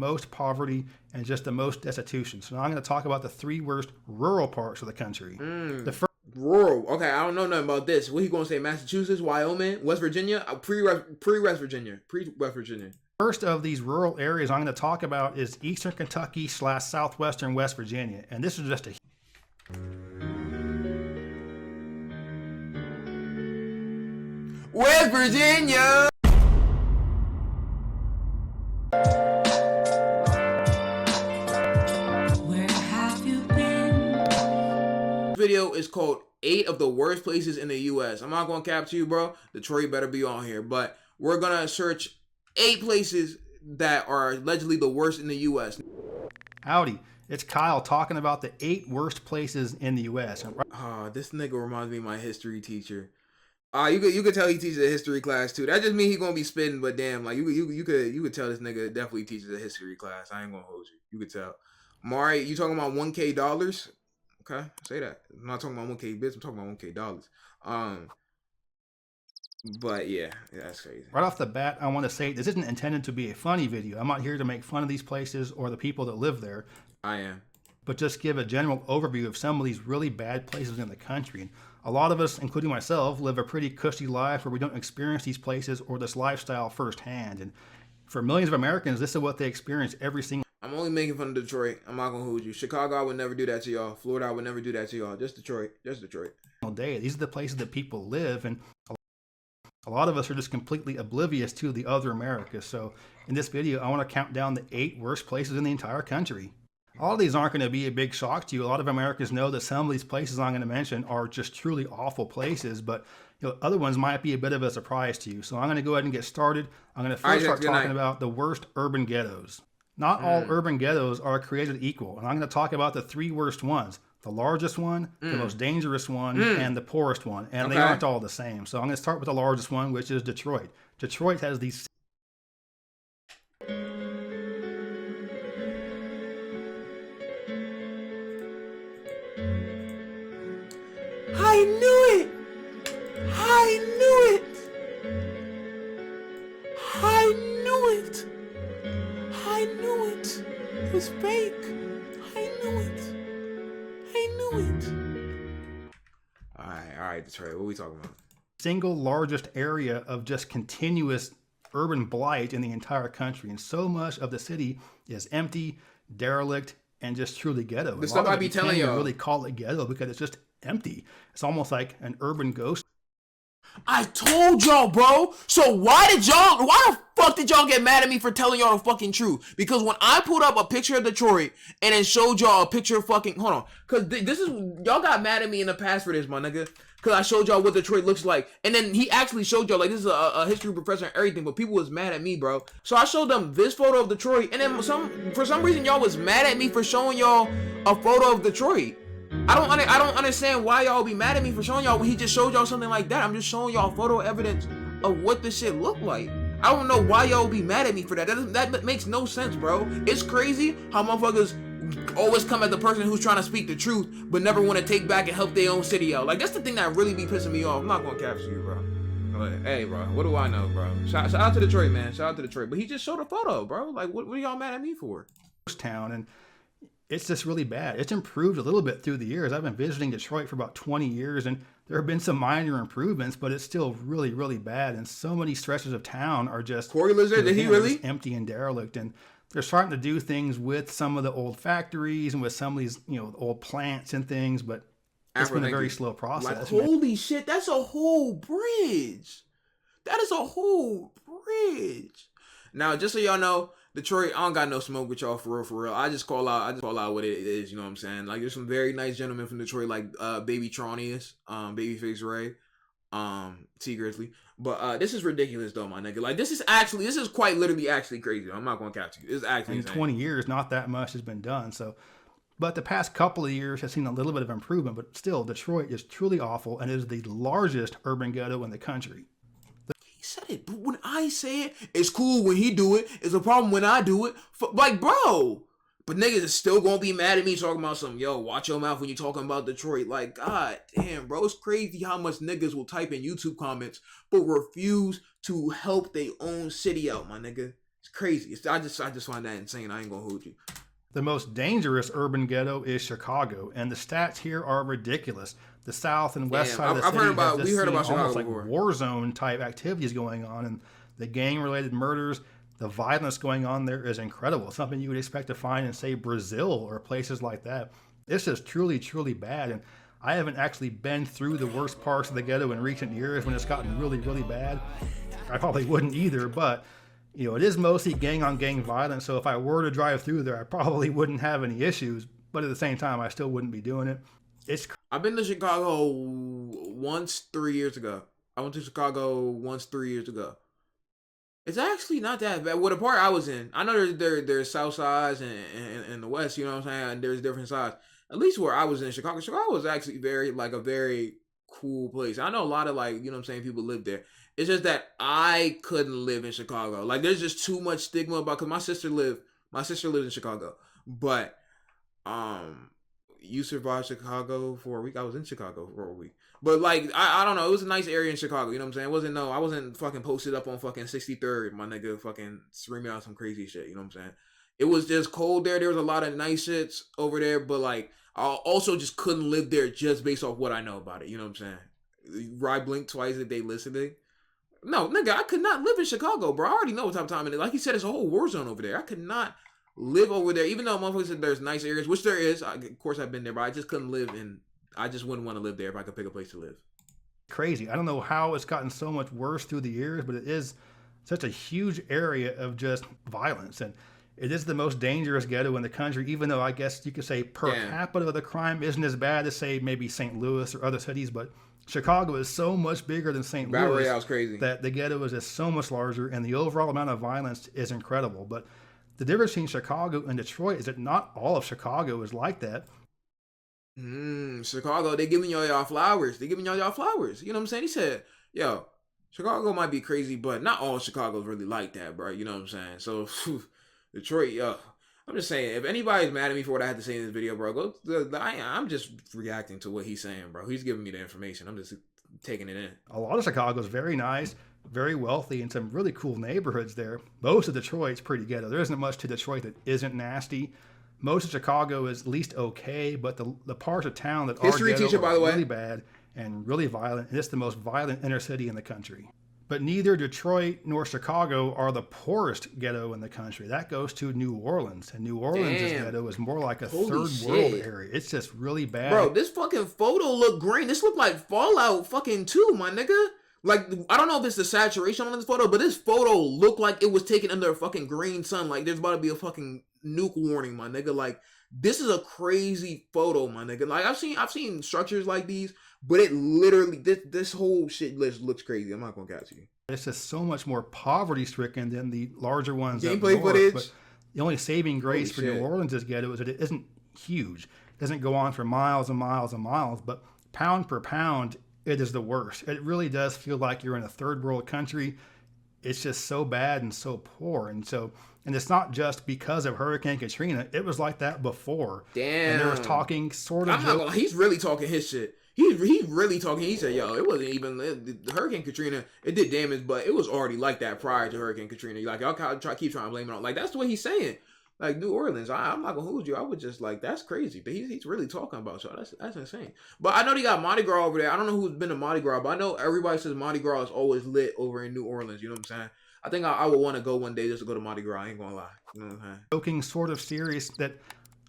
most poverty and just the most destitution. So now I'm going to talk about the 3 worst rural parts of the country. The first Rural. Okay, I don't know nothing about this. What he gonna say? Massachusetts, Wyoming, West Virginia, pre-West Virginia, pre-West Virginia. First of these rural areas I'm going to talk about is Eastern Kentucky / Southwestern West Virginia. And this is just a West Virginia! Where have you been? Video is called 8 of the worst places in the U.S. I'm not going to cap to you, bro. Detroit better be on here. But we're going to search 8 places that are allegedly the worst in the U.S. Howdy, it's Kyle talking about the 8 worst places in the U.S. This nigga reminds me of my history teacher. You could tell he teaches a history class too. That just means he gonna be spitting, but damn, like you could tell this nigga definitely teaches a history class. I ain't gonna hold you. You could tell. Mari, you talking about $1K? Okay, say that. I'm not talking about 1K bits. I'm talking about $1K. But yeah, that's crazy. Right off the bat, I want to say this isn't intended to be a funny video. I'm not here to make fun of these places or the people that live there. I am. But just give a general overview of some of these really bad places in the country. And a lot of us, including myself, live a pretty cushy life where we don't experience these places or this lifestyle firsthand. And for millions of Americans, this is what they experience every single. I'm only making fun of Detroit. I'm not gonna hold you. Chicago, I would never do that to y'all. Florida, I would never do that to y'all. Just Detroit. Day. These are the places that people live, and a lot of us are just completely oblivious to the other America. So in this video, I want to count down the 8 worst places in the entire country. All of these aren't going to be a big shock to you. A lot of Americans know that some of these places I'm going to mention are just truly awful places, but other ones might be a bit of a surprise to you. So I'm going to go ahead and get started. I'm going to first start talking about the worst urban ghettos. Not all urban ghettos are created equal, and I'm going to talk about the 3 worst ones. The largest one, the most dangerous one, and the poorest one. And they aren't all the same. So I'm going to start with the largest one, which is Detroit. Detroit has these... I knew it! I knew it! I knew it! I knew it! It was fake! I knew it! I knew it! Alright, Detroit, what are we talking about? Single largest area of just continuous urban blight in the entire country. And so much of the city is empty, derelict, and just truly ghetto. The stuff I be telling y'all. Really call it ghetto because it's just empty. It's almost like an urban ghost. I told y'all, bro. So why the fuck did y'all get mad at me for telling y'all the fucking truth? Because when I pulled up a picture of Detroit and then showed y'all a picture of fucking, hold on. Because this is, y'all got mad at me in the past for this, my nigga. Because I showed y'all what Detroit looks like. And then he actually showed y'all, like, this is a history professor and everything, but people was mad at me, bro. So I showed them this photo of Detroit, and then for some reason y'all was mad at me for showing y'all a photo of Detroit. I don't understand why y'all be mad at me for showing y'all when he just showed y'all something like that. I'm just showing y'all photo evidence of what this shit looked like. I don't know why y'all be mad at me for that. That makes no sense, bro. It's crazy how motherfuckers always come at the person who's trying to speak the truth, but never want to take back and help their own city out. Like, that's the thing that really be pissing me off. I'm not gonna capture you, bro. But, hey, bro, what do I know, bro? Shout out to Detroit, man. Shout out to Detroit. But he just showed a photo, bro. Like, what are y'all mad at me for? Town, and it's just really bad. It's improved a little bit through the years. I've been visiting Detroit for about 20 years, and there have been some minor improvements, but it's still really, really bad. And so many stretches of town are just Corey lives there. Did he really? Empty and derelict. And they're starting to do things with some of the old factories and with some of these, old plants and things, but it's been a very slow process. Like, holy shit, that's a whole bridge. That is a whole bridge. Now, just so y'all know, Detroit, I don't got no smoke with y'all for real. I just call out what it is, you know what I'm saying? Like, there's some very nice gentlemen from Detroit, like Baby Tronius, Babyface Ray, T Grizzly. But this is ridiculous though, my nigga. Like, this is quite literally actually crazy. I'm not gonna catch you. It's actually in 20 years, not that much has been done. So, but the past couple of years has seen a little bit of improvement, but still, Detroit is truly awful and is the largest urban ghetto in the country. Said it, but when I say it, it's cool when he do it. It's a problem when I do it. Like, bro. But niggas is still gonna be mad at me talking about some, yo, watch your mouth when you talking about Detroit. Like, god damn, bro. It's crazy how much niggas will type in YouTube comments but refuse to help their own city out, my nigga. It's crazy. I just find that insane. I ain't gonna hold you. The most dangerous urban ghetto is Chicago, and the stats here are ridiculous. The south and west side of the I've city heard about. has We heard about Chicago almost like before. war zone type activities going on, and the gang-related murders, the violence going on there is incredible. Something you would expect to find in, say, Brazil or places like that. It's just truly, truly bad, and I haven't actually been through the worst parts of the ghetto in recent years when it's gotten really, really bad. I probably wouldn't either, but you know, it is mostly gang-on-gang violence, so if I were to drive through there, I probably wouldn't have any issues, but at the same time, I still wouldn't be doing it. I've been to Chicago once 3 years ago. I went to Chicago once 3 years ago. It's actually not that bad. Well, the part I was in, I know there's south sides and the west, you know what I'm saying? And there's different sides. At least where I was in Chicago was actually a very cool place. I know a lot of, like, you know what I'm saying, people live there. It's just that I couldn't live in Chicago. Like, there's just too much stigma about, because my sister lived in Chicago. But you survived Chicago for a week. I was in Chicago for a week. But like, I don't know, it was a nice area in Chicago, you know what I'm saying? I wasn't fucking posted up on fucking 63rd, my nigga, fucking screaming out some crazy shit, you know what I'm saying? It was just cold there. There was a lot of nice shits over there, but like, I also just couldn't live there just based off what I know about it, you know what I'm saying? Ride Blink twice a day listening. No, nigga, I could not live in Chicago, bro. I already know what type of time it is. Like he said, it's a whole war zone over there. I could not live over there, even though motherfuckers said there's nice areas, which there is. Of course, I've been there, but I just couldn't live in. I just wouldn't want to live there if I could pick a place to live. Crazy. I don't know how it's gotten so much worse through the years, but it is such a huge area of just violence, and it is the most dangerous ghetto in the country. Even though I guess you could say per capita the crime isn't as bad as, say, maybe St. Louis or other cities, but Chicago is so much bigger than St. Louis crazy. That the ghetto is just so much larger, and the overall amount of violence is incredible. But the difference between Chicago and Detroit is that not all of Chicago is like that. Chicago, they giving y'all flowers. They giving y'all flowers. You know what I'm saying? He said, yo, Chicago might be crazy, but not all Chicago's really like that, bro. You know what I'm saying? So, Detroit, yo. I'm just saying, if anybody's mad at me for what I had to say in this video, bro, I'm just reacting to what he's saying, bro. He's giving me the information. I'm just taking it in. A lot of Chicago is very nice, very wealthy, and some really cool neighborhoods there. Most of Detroit's pretty ghetto. There isn't much to Detroit that isn't nasty. Most of Chicago is at least okay, but the parts of town that History are ghetto teacher, by are the way. really bad and really violent, and it's the most violent inner city in the country. But neither Detroit nor Chicago are the poorest ghetto in the country. That goes to New Orleans. And New Orleans' ghetto is more like a third world area. It's just really bad. Bro, this fucking photo look green. This look like Fallout fucking 2, my nigga. Like, I don't know if it's the saturation on this photo, but this photo looked like it was taken under a fucking green sun. Like, there's about to be a fucking nuke warning, my nigga. Like, this is a crazy photo, my nigga. Like, I've seen structures like these, but it literally, this whole shit looks crazy. I'm not gonna catch you. It's just so much more poverty-stricken than the larger ones. Gameplay footage. But the only saving grace for New Orleans' ghetto is that it isn't huge. It doesn't go on for miles and miles and miles, but pound per pound, it is the worst. It really does feel like you're in a third world country. It's just so bad and so poor. And it's not just because of Hurricane Katrina. It was like that before. Damn. And there was talking sort of. I'm not gonna, he's really talking his shit. He's really talking. He said, yo, it wasn't even Hurricane Katrina. It did damage, but it was already like that prior to Hurricane Katrina. Like, y'all keep trying to blame it on. Like, that's what he's saying. Like, New Orleans, I'm not gonna hold you. I would just, like, that's crazy. But he's really talking about y'all. That's insane. But I know they got Mardi Gras over there. I don't know who's been to Mardi Gras, but I know everybody says Mardi Gras is always lit over in New Orleans. You know what I'm saying? I think I would want to go one day just to go to Mardi Gras. I ain't gonna lie. You know what I'm saying? Joking sort of serious that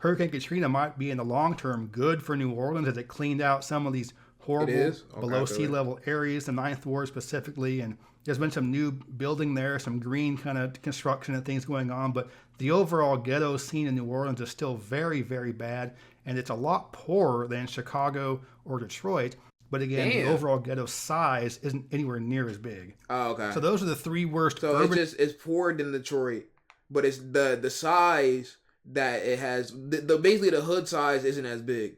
Hurricane Katrina might be in the long term good for New Orleans as it cleaned out some of these horrible below sea level areas, the Ninth Ward specifically, and there's been some new building there, some green kind of construction and things going on, but the overall ghetto scene in New Orleans is still very, very bad, and it's a lot poorer than Chicago or Detroit. But again, the overall ghetto size isn't anywhere near as big. Oh, okay. So those are the three worst. So urban... it's poorer than Detroit, but it's the size that it has. Basically the hood size isn't as big.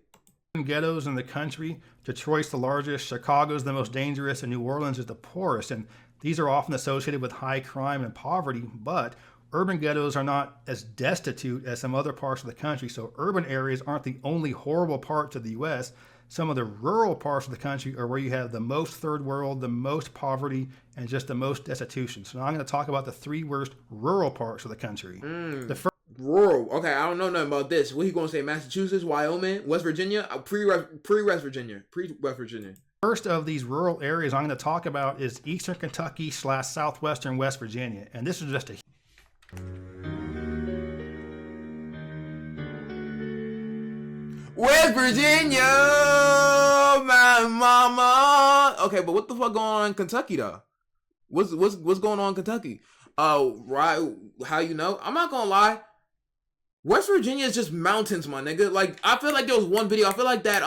Ghettos in the country. Detroit's the largest, Chicago's the most dangerous, and New Orleans is the poorest. And these are often associated with high crime and poverty, but urban ghettos are not as destitute as some other parts of the country. So urban areas aren't the only horrible parts of the U.S. some of the rural parts of the country are where you have the most third world, the most poverty, and just the most destitution. So now I'm going to talk about the 3 worst rural parts of the country. The first Rural. Okay, I don't know nothing about this. What he gonna say? Massachusetts, Wyoming, West Virginia, pre-West Virginia, pre-West Virginia. First of these rural areas I'm going to talk about is eastern Kentucky / southwestern West Virginia. And this is just a West Virginia, my mama. Okay, but what the fuck going on in Kentucky though? What's going on in Kentucky? Right? How you know? I'm not gonna lie. West Virginia is just mountains, my nigga. Like, I feel like there was one video. I feel like that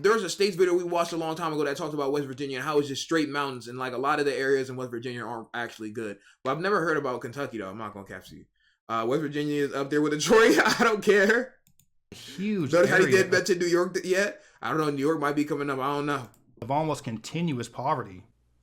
there was a states video we watched a long time ago that talked about West Virginia and how it's just straight mountains, and like a lot of the areas in West Virginia aren't actually good. But I've never heard about Kentucky though. I'm not gonna capture you. West Virginia is up there with Detroit. I don't care. huge Notice how he area didn't mention New York yet? I don't know. New York might be coming up. I don't know. of almost continuous poverty.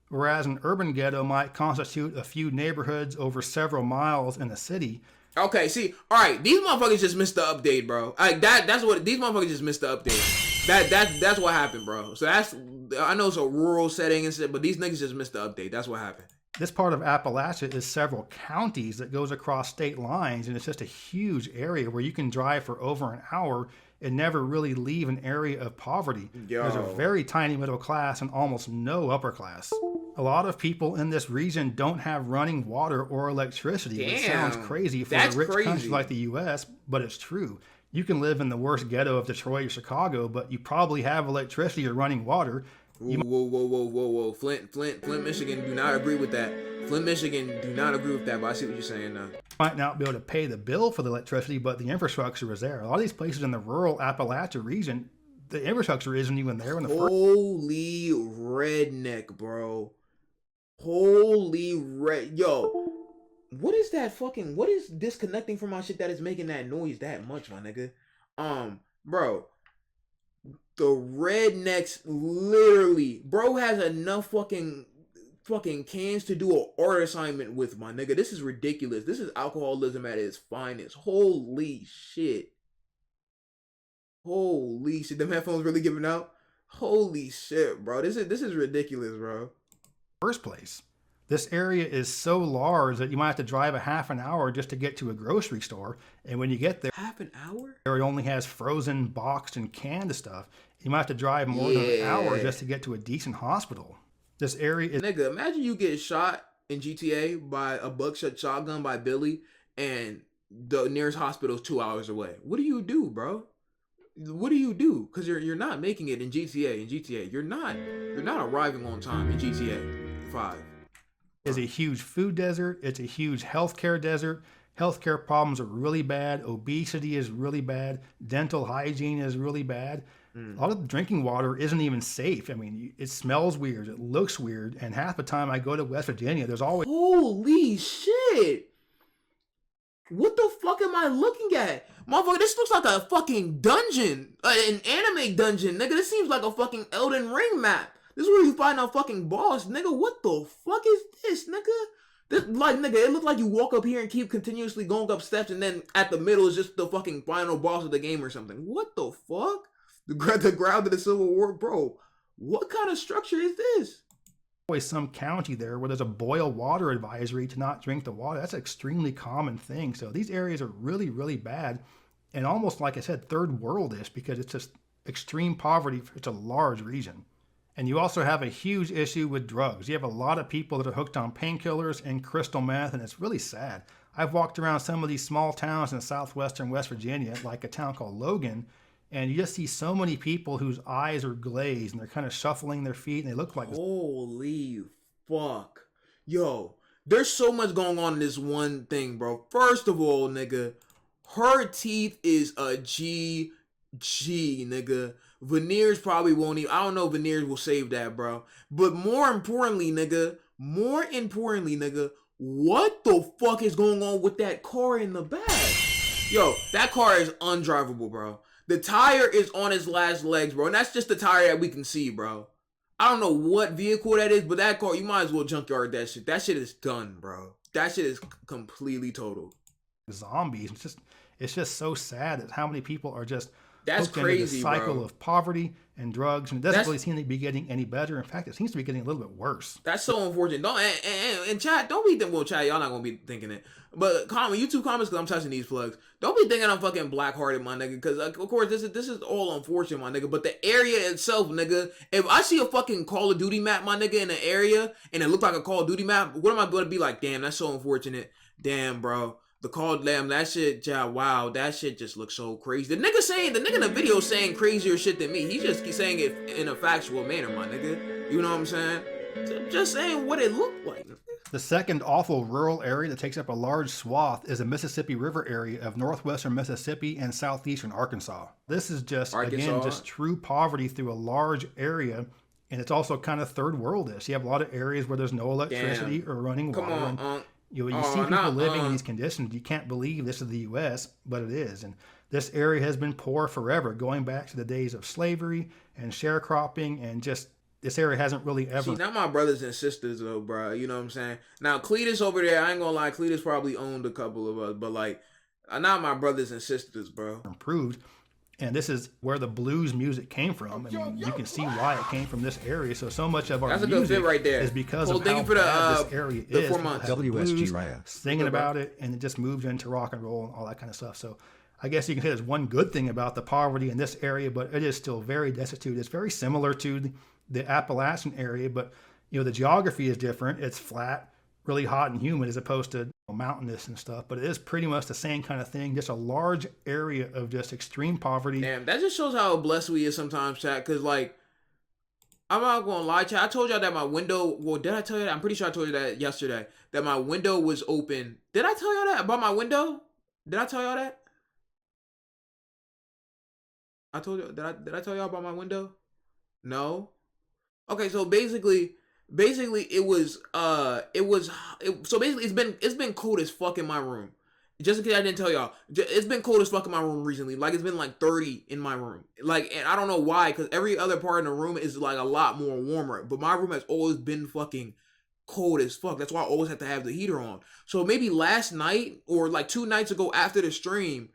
Whereas an urban ghetto might constitute a few neighborhoods over several miles in a city. Okay, see, all right, these motherfuckers just missed the update, bro. Like that's what these motherfuckers just missed the update. That's what happened, bro. So I know it's a rural setting and shit, but these niggas just missed the update. That's what happened. This part of Appalachia is several counties that goes across state lines, and it's just a huge area where you can drive for over an hour and never really leave an area of poverty. There's a very tiny middle class and almost no upper class. A lot of people in this region don't have running water or electricity, which sounds crazy for a rich country like the U.S., but it's true. You can live in the worst ghetto of Detroit or Chicago, but you probably have electricity or running water. Whoa. Flint, Michigan, do not agree with that. Flint, Michigan, do not agree with that, but I see what you're saying now. Might not be able to pay the bill for the electricity, but the infrastructure is there. A lot of these places in the rural Appalachia region, the infrastructure isn't even there in the first. Holy redneck, bro. Holy red. Yo, what is that fucking, what is disconnecting from my shit that is making that noise that much, my nigga? Bro. The rednecks literally, bro has enough fucking cans to do an art assignment with, my nigga. This is ridiculous. This is alcoholism at its finest. Holy shit. Holy shit. Them headphones really giving out? Holy shit, bro. This is ridiculous, bro. First place. This area is so large that you might have to drive a half an hour just to get to a grocery store. And when you get there, half an hour? It only has frozen, boxed, and canned stuff. You might have to drive more than an hour just to get to a decent hospital. This area is... Nigga, imagine you get shot in GTA by a buckshot shotgun by Billy, and the nearest hospital is 2 hours away. What do you do, bro? What do you do? Because you're not making it in GTA. In GTA, you're not arriving on time in GTA 5. Is a huge food desert. It's a huge healthcare desert. Healthcare problems are really bad. Obesity is really bad. Dental hygiene is really bad. A lot of the drinking water isn't even safe. I mean, it smells weird. It looks weird. And half the time I go to West Virginia, there's always... Holy shit! What the fuck am I looking at? Motherfucker, this looks like a fucking dungeon. An anime dungeon, nigga. This seems like a fucking Elden Ring map. This is where you find a fucking boss, nigga. What the fuck is this, nigga? This, like, nigga, it looks like you walk up here and keep continuously going up steps, and then at the middle is just the fucking final boss of the game or something. What the fuck? The ground of the Civil War, bro. What kind of structure is this? Always some county there where there's a boil water advisory to not drink the water. That's an extremely common thing. So these areas are really, really bad, and almost, like I said, third world-ish, because it's just extreme poverty. It's a large region. And you also have a huge issue with drugs. You have a lot of people that are hooked on painkillers and crystal meth, and it's really sad. I've walked around some of these small towns in southwestern West Virginia, like a town called Logan, and you just see so many people whose eyes are glazed, and they're kind of shuffling their feet, and they look like... Holy fuck. Yo, there's so much going on in this one thing, bro. First of all, nigga, her teeth is a GG, nigga. Veneers probably won't even... I don't know if veneers will save that, bro. But more importantly, nigga, what the fuck is going on with that car in the back? Yo, that car is undrivable, bro. The tire is on its last legs, bro. And that's just the tire that we can see, bro. I don't know what vehicle that is, but that car, you might as well junkyard that shit. That shit is done, bro. That shit is completely total. Zombies. It's just so sad that how many people are just That's hooked into this crazy, cycle bro. of poverty and drugs, and it doesn't really seem to be getting any better. In fact, it seems to be getting a little bit worse. That's so unfortunate. Don't and chat. Don't be thinking. Well, chat. Y'all not gonna be thinking it. But comment YouTube comments because I'm touching these plugs. Don't be thinking I'm fucking black hearted, my nigga. Because of course this is all unfortunate, my nigga. But the area itself, nigga. If I see a fucking Call of Duty map, my nigga, in an area and it look like a Call of Duty map, what am I gonna be like? Damn, that's so unfortunate. Damn, bro. The call, damn, that shit, yeah, wow, that shit just looks so crazy. The nigga in the video saying crazier shit than me. He just keeps saying it in a factual manner, my nigga. You know what I'm saying? Just saying what it looked like. The second awful rural area that takes up a large swath is the Mississippi River area of northwestern Mississippi and southeastern Arkansas. This is just, again, just true poverty through a large area, and it's also kind of third worldish. You have a lot of areas where there's no electricity or running water. Come on, You see people living in these conditions. You can't believe this is the U.S., but it is. And this area has been poor forever, going back to the days of slavery and sharecropping, and just this area hasn't really ever... See, not my brothers and sisters, though, bro. You know what I'm saying? Now, Cletus over there, I ain't gonna lie, Cletus probably owned a couple of us, but, like, not my brothers and sisters, bro. ...improved. And this is where the blues music came from. I mean, you can see why it came from this area. So much of our That's a music good fit right there. is because Well, of thank how you for the, bad this area is. 4 months. WSG Raya. Singing about it, and it just moved into rock and roll and all that kind of stuff. So I guess you can say there's one good thing about the poverty in this area, but it is still very destitute. It's very similar to the Appalachian area, but you know the geography is different. It's flat, really hot and humid as opposed to mountainous and stuff, but it is pretty much the same kind of thing. Just a large area of just extreme poverty. Damn, that just shows how blessed we is sometimes, chat. Because like, I'm not gonna lie, chat. I told y'all that my window. Well, did I tell you that? I'm pretty sure I told you that yesterday. That my window was open. Did I tell y'all that about my window? Did I tell y'all that? I told you. Did I tell y'all about my window? No. Okay, so basically it was so basically it's been cold as fuck in my room. Just in case I didn't tell y'all, it's been cold as fuck in my room recently. Like, it's been like 30 in my room. Like, and I don't know why, because every other part in the room is like a lot more warmer. But my room has always been fucking cold as fuck. That's why I always have to have the heater on. So maybe last night or like 2 nights ago after the stream,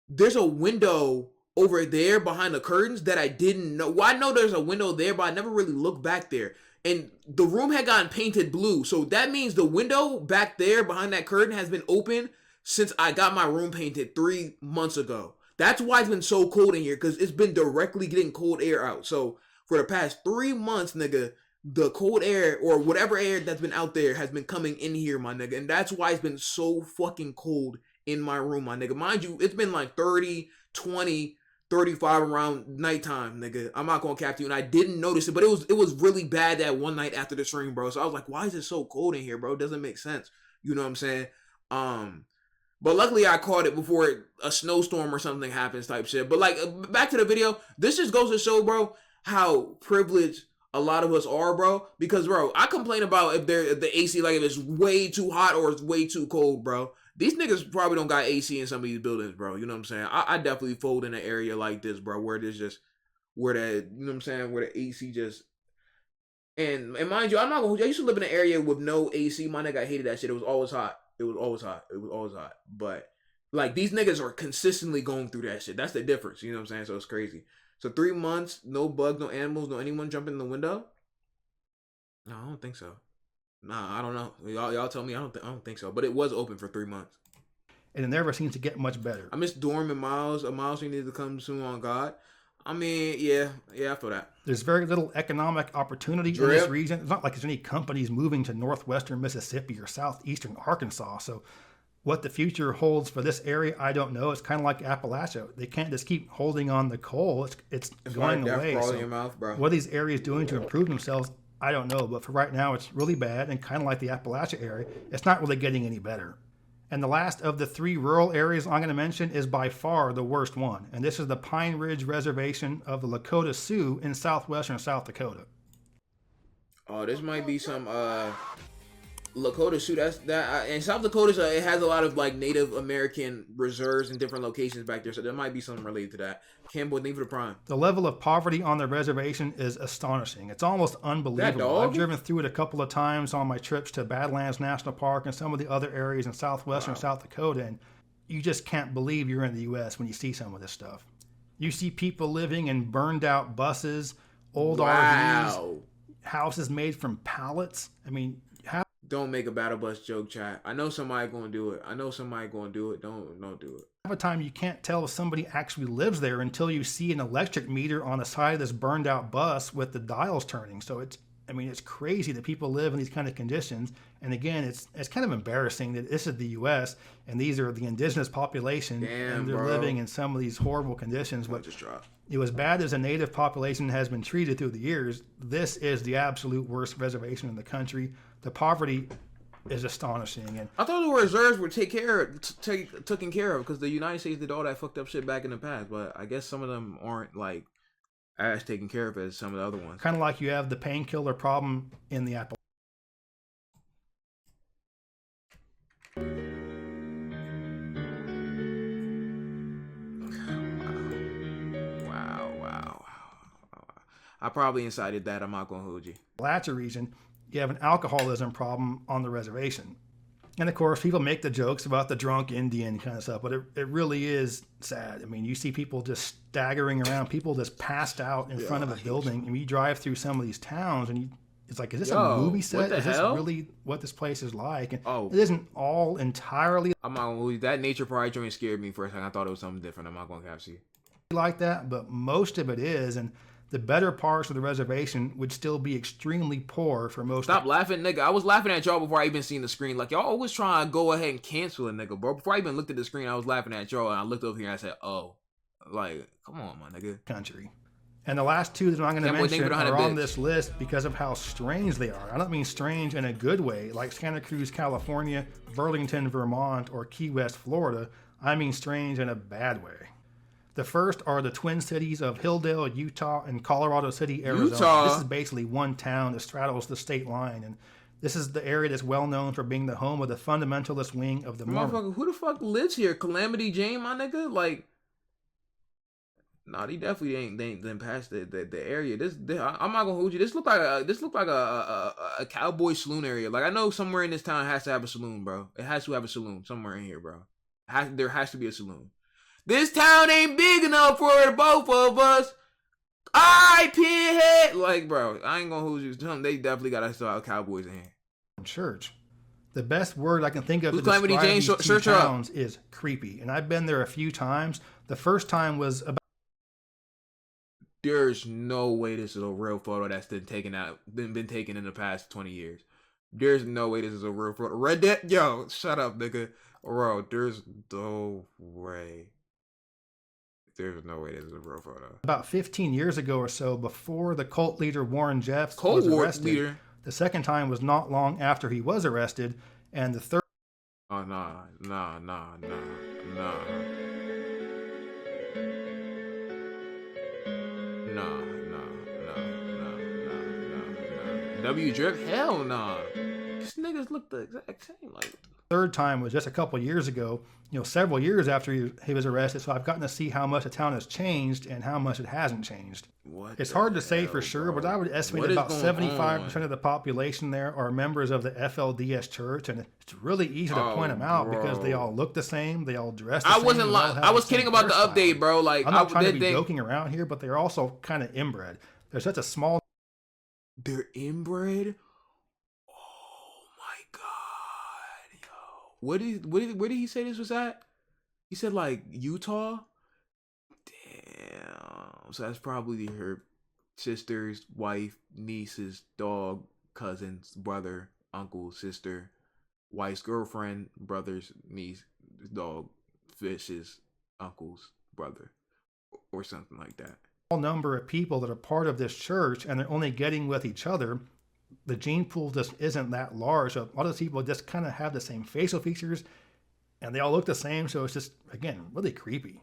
there's a window over there behind the curtains that I didn't know. Well, I know there's a window there, but I never really looked back there. And the room had gotten painted blue. So that means the window back there behind that curtain has been open since I got my room painted 3 months ago. That's why it's been so cold in here, because it's been directly getting cold air out. So for the past 3 months, nigga, the cold air or whatever air that's been out there has been coming in here, my nigga. And that's why it's been so fucking cold in my room, my nigga. Mind you, it's been like 30, 20, 35 around nighttime, nigga. I'm not gonna cap to you, and I didn't notice it, but it was really bad that one night after the stream, bro. So I was like, why is it so cold in here, bro? It doesn't make sense. You know what I'm saying? But luckily I caught it before a snowstorm or something happens type shit. But like, back to the video, this just goes to show, bro, how privileged a lot of us are, bro. Because, bro, I complain about if the AC, like if it's way too hot or it's way too cold, bro. These niggas probably don't got AC in some of these buildings, bro. You know what I'm saying? I definitely fold in an area like this, bro, where there's just, where that, you know what I'm saying, where the AC just, and mind you, I'm not gonna, I used to live in an area with no AC, my nigga. I hated that shit. It was always hot. It was always hot. It was always hot. But, like, these niggas are consistently going through that shit. That's the difference, you know what I'm saying? So it's crazy. So 3 months, no bugs, no animals, no anyone jumping in the window? No, I don't think so. Nah, I don't know. Y'all tell me. I don't think so. But it was open for 3 months. And it never seems to get much better. I miss Dorm and Miles. Miles, you need to come soon on God. I mean, yeah, I feel that. There's very little economic opportunity in this region. It's not like there's any companies moving to northwestern Mississippi or southeastern Arkansas. So what the future holds for this area, I don't know. It's kind of like Appalachia. They can't just keep holding on the coal. It's going away. So your mouth, bro. What are these areas doing to improve themselves? I don't know. But for right now, it's really bad. And kind of like the Appalachia area, it's not really getting any better. And the last of the 3 rural areas I'm going to mention is by far the worst one. And this is the Pine Ridge Reservation of the Lakota Sioux in southwestern South Dakota. Oh, this might be some Lakota Sioux. That's that. And South Dakota, it has a lot of like Native American reserves in different locations back there. So there might be something related to that. Campbell, thank you for the prime. The level of poverty on the reservation is astonishing. It's almost unbelievable. I've driven through it a couple of times on my trips to Badlands National Park and some of the other areas in southwestern South Dakota, and you just can't believe you're in the U.S. when you see some of this stuff. You see people living in burned out buses, old RVs, Wow. houses made from pallets. I mean, how Don't make a battle bus joke, chat. I know somebody gonna do it. I know somebody gonna do it. Don't do it. half the time you can't tell if somebody actually lives there until you see an electric meter on the side of this burned out bus with the dials turning. So it's crazy that people live in these kind of conditions. And again, it's kind of embarrassing that this is the U.S. and these are the indigenous population, Damn, and they're bro. living in some of these horrible conditions. But Just drop. as bad as the native population has been treated through the years, this is the absolute worst reservation in the country. The poverty is astonishing. And I thought the reserves were taken care of because the United States did all that fucked up shit back in the past. But I guess some of them aren't like as taken care of as some of the other ones. kind of like you have the painkiller problem in the Apple. Wow. I probably incited that. I'm not gonna hold you. Appalachia region, you have an alcoholism problem on the reservation. And of course, people make the jokes about the drunk Indian kind of stuff, but it really is sad. I mean, you see people just staggering around, people just passed out in front of a building. And you drive through some of these towns and it's like, is this a movie set? What the Is hell? this really what this place is like? And Oh. it isn't all entirely I'm not gonna hold you. That nature pride joint scared me for a second. I thought it was something different. I'm not gonna capture you. like that, but most of it is. And the better parts of the reservation would still be extremely poor for most. Stop laughing, nigga. I was laughing at y'all before I even seen the screen. Like, y'all always trying to go ahead and cancel a nigga, bro. Before I even looked at the screen, I was laughing at y'all, and I looked over here and I said, oh. Like, come on, my nigga. Country. And the last two that I'm going to That boy think mention we don't have are a on bitch. this list because of how strange they are. I don't mean strange in a good way, like Santa Cruz, California, Burlington, Vermont, or Key West, Florida. I mean strange in a bad way. The first are the twin cities of Hilldale, Utah, and Colorado City, Arizona. Utah? This is basically one town that straddles the state line, and this is the area that's well known for being the home of the fundamentalist wing of the Mormon. Motherfucker, who the fuck lives here? Calamity Jane, my nigga? Like, nah, he definitely ain't past the area. I'm not gonna hold you. This look like a cowboy saloon area. Like, I know somewhere in this town has to have a saloon, bro. It has to have a saloon somewhere in here, bro. There has to be a saloon. This town ain't big enough for the both of us. Alright, pinhead. Like, bro, I ain't gonna hold you. They definitely got us out cowboys in here. Church. The best word I can think of Who's to describe Calamity Jane? these two Search her up. towns is creepy. And I've been there a few times. The first time was about There's no way this is a real photo that's been taken in the past 20 years. There's no way this is a real photo. Red Dead, yo, shut up, nigga. Bro, there's no way. There's no way this is a real photo. about 15 years ago or so, before the cult leader Warren Jeffs Cold was War arrested. leader. The second time was not long after he was arrested, and the third Oh, nah. W Drip? Hell nah. These niggas look the exact same. Like, third time was just a couple years ago, several years after he was arrested. So I've gotten to see how much the town has changed and how much it hasn't changed. what? It's the hard to say for hell, sure, bro? but I would estimate What is about going 75% on? of the population there are members of the FLDS church, and it's really easy to point them out because they bro. all look the same, they all dress the I same. wasn't they all lying. have I the was same kidding about the hairstyle. update, bro. Like, I'm not trying to did be joking around here, but they're also kind of inbred. There's such a small They're inbred. Oh my god, yo! Where did he say this was at? He said like Utah. Damn. So that's probably her sister's wife, niece's dog, cousin's brother, uncle, sister, wife's girlfriend, brother's niece, dog, fish's uncle's brother, or something like that. number of people that are part of this church, and they're only getting with each other. The gene pool just isn't that large. So a lot of these people just kind of have the same facial features, and they all look the same. So it's just, again, really creepy.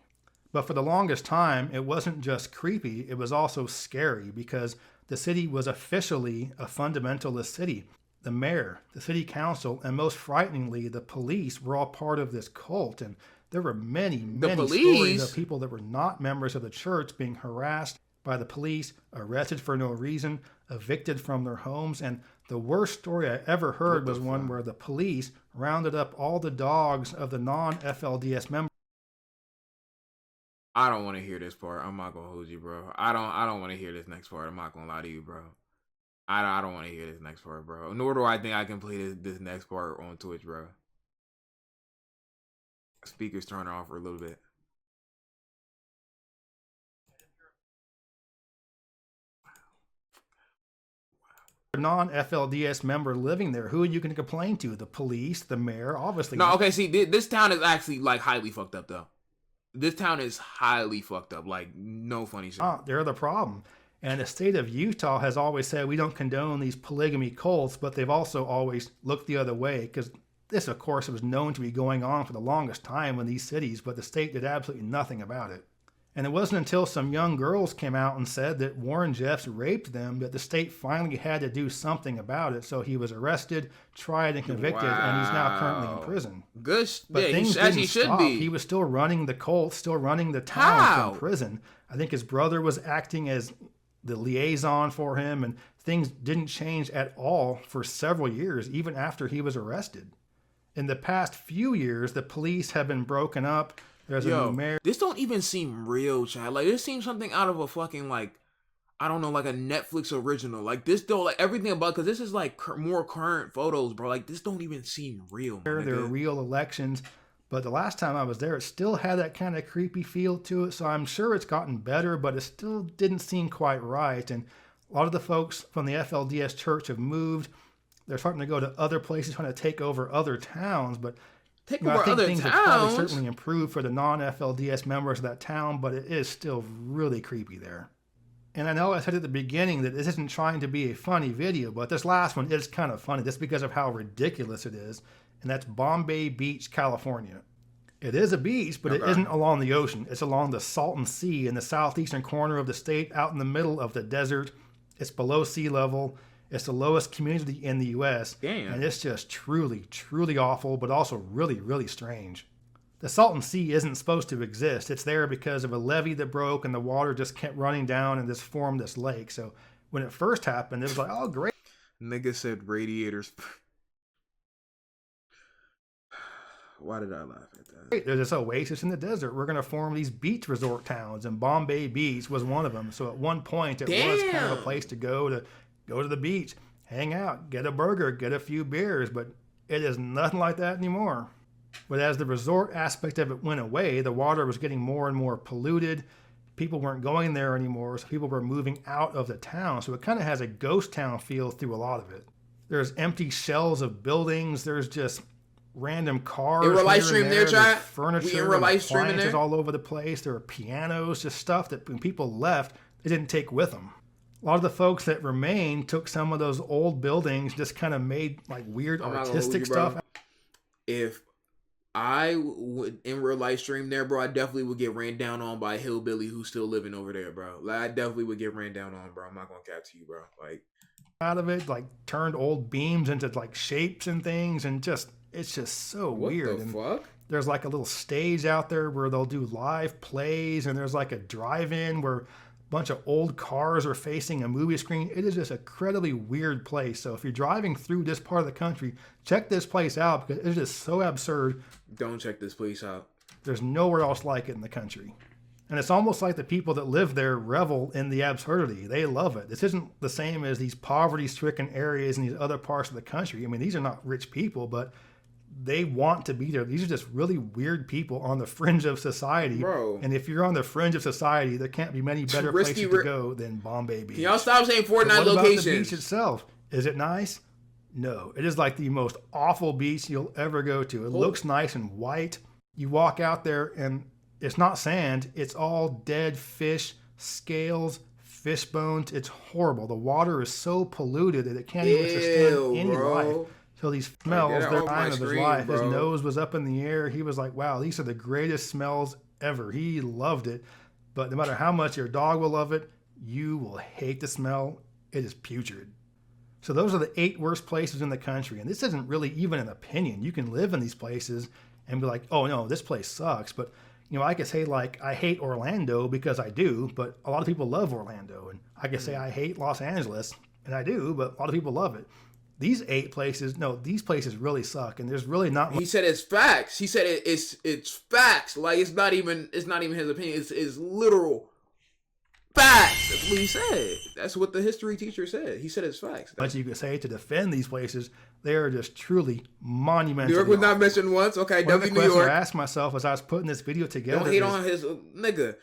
But for the longest time, it wasn't just creepy, it was also scary because the city was officially a fundamentalist city. The mayor, the city council, and most frighteningly, the police were all part of this cult. And there were many stories of people that were not members of the church being harassed by the police, arrested for no reason, evicted from their homes. And the worst story I ever heard was one where the police rounded up all the dogs of the non-FLDS members. I don't want to hear this part. I'm not gonna hold you, bro. I don't want to hear this next part. I'm not gonna lie to you, bro. I don't want to hear this next part, bro. Nor do I think I can play this next part on Twitch, bro. Speakers turn off for a little bit. Non-FLDS member living there. Who are you going to complain to? The police, the mayor, obviously. No, okay, see, this town is actually like highly fucked up, though. This town is highly fucked up. Like, no funny shit. They're the problem. And the state of Utah has always said we don't condone these polygamy cults, but they've also always looked the other way because this, of course, was known to be going on for the longest time in these cities, but the state did absolutely nothing about it. And it wasn't until some young girls came out and said that Warren Jeffs raped them that the state finally had to do something about it. So he was arrested, tried, and convicted, and he's now currently in prison. Good. But yeah, things as didn't he should stop. be. He was still running the cult, still running the town from prison. I think his brother was acting as the liaison for him, and things didn't change at all for several years, even after he was arrested. In the past few years, the police have been broken up. There's a new mayor. This don't even seem real, Chad. Like, this seems something out of a fucking, like, I don't know, like a Netflix original. Like, this don't, like, everything about, because this is, like, more current photos, bro. Like, this don't even seem real. There are real elections. But the last time I was there, it still had that kind of creepy feel to it. So I'm sure it's gotten better, but it still didn't seem quite right. And a lot of the folks from the FLDS church have moved. They're starting to go to other places, trying to take over other towns. But I think things have probably certainly improved for the non-FLDS members of that town, but it is still really creepy there. And I know I said at the beginning that this isn't trying to be a funny video, but this last one is kind of funny just because of how ridiculous it is. And that's Bombay Beach, California. It is a beach, but it isn't along the ocean. It's along the Salton Sea in the southeastern corner of the state, out in the middle of the desert. It's below sea level. It's the lowest community in the U.S. Damn. And it's just truly, truly awful, but also really, really strange. The Salton Sea isn't supposed to exist. It's there because of a levee that broke and the water just kept running down and this formed this lake. So when it first happened, it was like, oh, great. Nigga said radiators. Why did I laugh at that? There's this oasis in the desert. We're going to form these beach resort towns, and Bombay Beach was one of them. So at one point, it was kind of a place to go to the beach, hang out, get a burger, get a few beers, but it is nothing like that anymore. But as the resort aspect of it went away, the water was getting more and more polluted. People weren't going there anymore, so people were moving out of the town. So it kind of has a ghost town feel through a lot of it. There's empty shells of buildings. There's just random cars. In real live stream there, chat. Furniture, appliances all over the place. There are pianos, just stuff that when people left, they didn't take with them. A lot of the folks that remained took some of those old buildings, just kind of made like weird artistic stuff. If I would in real life stream there, bro, I definitely would get ran down on by a hillbilly who's still living over there, bro. Like, I definitely would get ran down on, bro. I'm not gonna cap to you, bro. Like, out of it, like turned old beams into like shapes and things, and just it's just so weird. What the fuck? There's like a little stage out there where they'll do live plays, and there's like a drive-in where a bunch of old cars are facing a movie screen. It is just an incredibly weird place. So if you're driving through this part of the country, check this place out because it's just so absurd. Don't check this place out. There's nowhere else like it in the country. And it's almost like the people that live there revel in the absurdity. They love it. This isn't the same as these poverty-stricken areas in these other parts of the country. I mean, these are not rich people, but they want to be there. These are just really weird people on the fringe of society. Bro. And if you're on the fringe of society, there can't be many better places to go than Bombay Beach. Can y'all stop saying Fortnite what locations? About the beach itself? Is it nice? No. It is like the most awful beach you'll ever go to. It looks nice and white. You walk out there and it's not sand. It's all dead fish, scales, fish bones. It's horrible. The water is so polluted that it can't even sustain any life. So these smells, their time of his life. Bro. His nose was up in the air. He was like, wow, these are the greatest smells ever. He loved it. But no matter how much your dog will love it, you will hate the smell. It is putrid. So those are the 8 worst places in the country. And this isn't really even an opinion. You can live in these places and be like, oh no, this place sucks. But you know, I could say like, I hate Orlando because I do, but a lot of people love Orlando. And I could say I hate Los Angeles, and I do, but a lot of people love it. these 8 places, no, these places really suck, and there's really not much. He said it's facts. He said it's facts. Like it's not even his opinion. It's literal facts. That's what he said. That's what the history teacher said. He said it's facts. Much you could say to defend these places. They are just truly monumental. New York was not mentioned once. Okay, One of the New questions York. I asked myself as I was putting this video together. Don't hate on his nigga.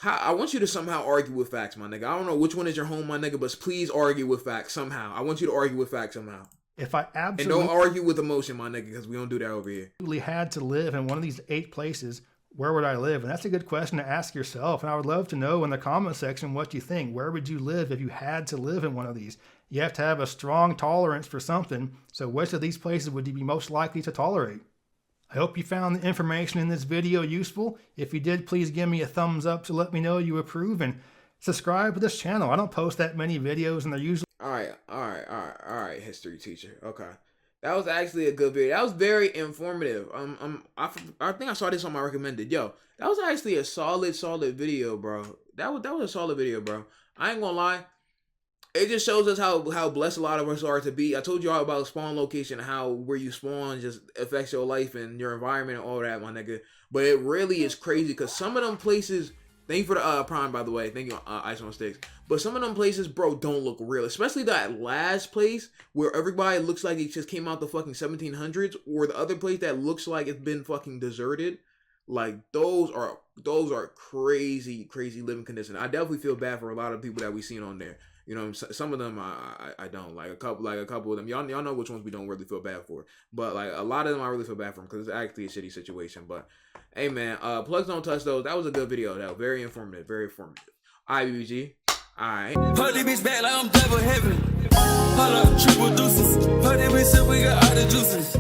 I want you to somehow argue with facts, my nigga. I don't know which one is your home, my nigga, but please argue with facts somehow. I want you to argue with facts somehow. If I And absolutely don't argue with emotion, my nigga, because we don't do that over here. had to live in one of these 8 places, where would I live? And that's a good question to ask yourself. And I would love to know in the comment section what you think. Where would you live if you had to live in one of these? You have to have a strong tolerance for something. So which of these places would you be most likely to tolerate? I hope you found the information in this video useful. If you did, please give me a thumbs up to let me know you approve, and subscribe to this channel. I don't post that many videos, and they're usually... All right, history teacher. Okay. That was actually a good video. That was very informative. I think I saw this on my recommended. Yo, that was actually a solid video, bro. That was a solid video, bro. I ain't gonna lie. It just shows us how blessed a lot of us are to be. I told you all about spawn location, how where you spawn just affects your life and your environment and all that, my nigga. But it really is crazy because some of them places. Thank you for the Prime, by the way. Thank you, Ice on Sticks. But some of them places, bro, don't look real. Especially that last place where everybody looks like it just came out the fucking 1700s, or the other place that looks like it's been fucking deserted. Like those are crazy living conditions. I definitely feel bad for a lot of people that we seen on there. You know, some of them I don't like. A couple of them. Y'all know which ones we don't really feel bad for. But like a lot of them I really feel bad for them because it's actually a shitty situation. But hey man, plugs don't touch those. That was a good video. That was very informative. Alright, BBG. Alright. Put this bitch back like I'm double heaven. Hold up, triple deuces. Put this bitch up, we got all the juices.